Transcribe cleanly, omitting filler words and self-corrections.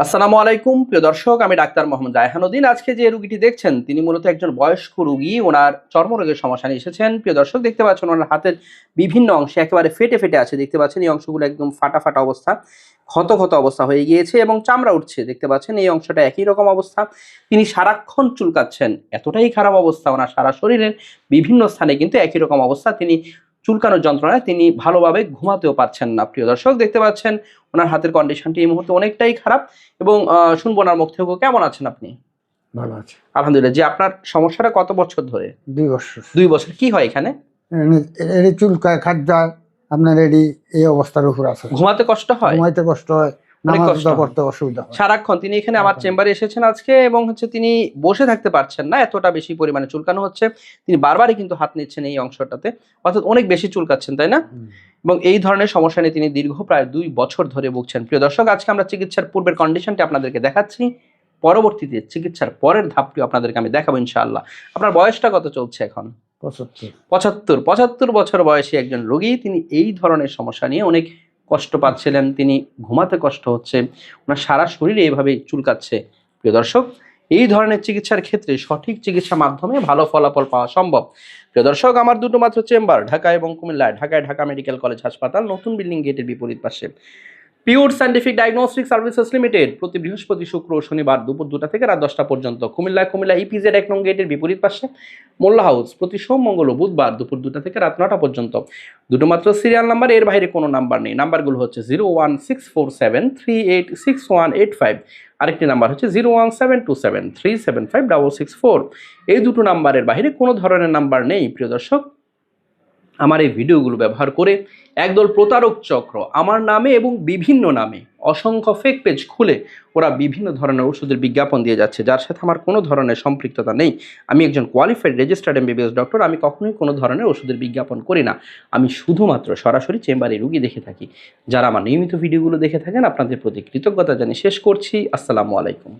আসসালামু আলাইকুম প্রিয় দর্শক, আমি ডাক্তার মোহাম্মদ রায়হানুদ্দিন। আজকে যে রোগীটি দেখছেন তিনি মূলত একজন বয়স্ক রোগী। ওনার চর্মরোগের সমস্যা নিয়ে এসেছেন। প্রিয় দর্শক, দেখতে পাচ্ছেন ওনার হাতের বিভিন্ন অংশে একেবারে ফেটে ফেটে আছে। দেখতে পাচ্ছেন এই অংশগুলো একদম ফাটা ফাটা অবস্থা, ক্ষত ক্ষত অবস্থা হয়ে গিয়েছে এবং চামড়া উঠছে। দেখতে পাচ্ছেন এই অংশটা একই রকম অবস্থা। তিনি সারাক্ষণ চুলকাচ্ছেন, এতটাই খারাপ অবস্থা। ওনার সারা শরীরের বিভিন্ন স্থানে কিন্তু একই রকম অবস্থা। তিনি চুলকানোর যন্ত্রণায় তিনি ভালোভাবে ঘুমাতেও পারছেন না। প্রিয় দর্শক, দেখতে পাচ্ছেন ওনার হাতের কন্ডিশনটি এই মুহূর্তে অনেকটাই খারাপ। এবং শুনবো ওনার মুখ থেকে। কেমন আছেন আপনি? ভালো আছে। আলহামদুলিল্লাহ। যে আপনার সমস্যাটা কত বছর ধরে? 2 বছর। 2 বছর। কি হয় এখানে? এটি চুলকায়, খাদ্যায়, আপনার এই অবস্থার উপর আছে। ঘুমাতে কষ্ট হয়? ঘুমাইতে কষ্ট হয়, অনেক নামাজ কষ্ট রোজা হয়। করতে অসুবিধা হয়। সারাক্ষণ তিনি এখানে আমার চেম্বারে এসেছেন আজকে এবং তিনি বসে থাকতে পারছেন না, এতটা বেশি পরিমাণে চুলকানো হচ্ছে। তিনি বারবারই কিন্তু হাত নিচ্ছেন এই অংশটাতে, অর্থাৎ অনেক বেশি চুলকাচ্ছেন, তাই না? এবং এই ধরনের সমস্যা নিয়ে তিনি দীর্ঘ প্রায় 2 বছর ধরে ভুগছেন। প্রিয় দর্শক, আজকে আমরা চিকিৎসার পূর্বের কন্ডিশনটি আপনাদেরকে দেখাচ্ছি, পরবর্তীতে চিকিৎসার পরের ধাপটি আপনাদেরকে আমি দেখাবো ইনশাআল্লাহ। আপনার বয়সটা কত চলছে এখন? 75। 75 বছর বয়সী একজন রোগী। তিনি এই ধরনের সমস্যা নিয়ে অনেক কষ্ট পাচ্ছিলেন। তিনি ঘুমাতে কষ্ট হচ্ছে, ওনার সারা শরীরে এইভাবে চুলকাচ্ছে। প্রিয় দর্শক, এই ধরনের চিকিৎসার ক্ষেত্রে সঠিক চিকিৎসা মাধ্যমে ভালো ফলাফল পাওয়া সম্ভব। প্রিয় দর্শক, আমার দুটো মাত্র চেম্বার ঢাকা এবং কুমিল্লায়। ঢাকায় ঢাকা মেডিকেল কলেজ হাসপাতাল, নতুন বিল্ডিং গেটের বিপরীত পাশে। Pure scientific diagnostic services limited, প্রতি বৃহস্পতি, শুক্র ও শনিবার দুপুর 2টা থেকে রাত 10টা পর্যন্ত। কুমিল্লা ইপিজেড 1 নং গেটের বিপরীত পাশে মোল্লা হাউস, প্রতি সোম, মঙ্গল ও বুধবার দুপুর 2টা থেকে রাত 9টা পর্যন্ত। দুটো মাত্র সিরিয়াল নাম্বার, এর বাইরে কোনো নাম্বার নেই। নাম্বারগুলো হচ্ছে 01647386185, আরেকটি নাম্বার হচ্ছে 01727375664। এই দুটো নাম্বারের বাইরে কোনো ধরনের নাম্বার নেই। প্রিয় দর্শক, আমার এই ভিডিওগুলো ব্যবহার করে একদল প্রতারক চক্র আমার নামে এবং বিভিন্ন নামে অসংখ্য ফেক পেজ খুলে ওরা বিভিন্ন ধরনের ওষুধের বিজ্ঞাপন দিয়ে যাচ্ছে, যার সাথে আমার কোনো ধরনের সম্পৃক্ততা নেই। আমি একজন কোয়ালিফাইড রেজিস্টার্ড এমবিবিএস ডক্টর। আমি কখনোই কোনো ধরনের ওষুধের বিজ্ঞাপন করি না। আমি শুধুমাত্র সরাসরি চেম্বারে রুগী দেখে থাকি। যারা আমার নিয়মিত ভিডিওগুলো দেখে থাকেন, আপনাদের প্রতি কৃতজ্ঞতা জানিয়ে শেষ করছি। আসসালামু আলাইকুম।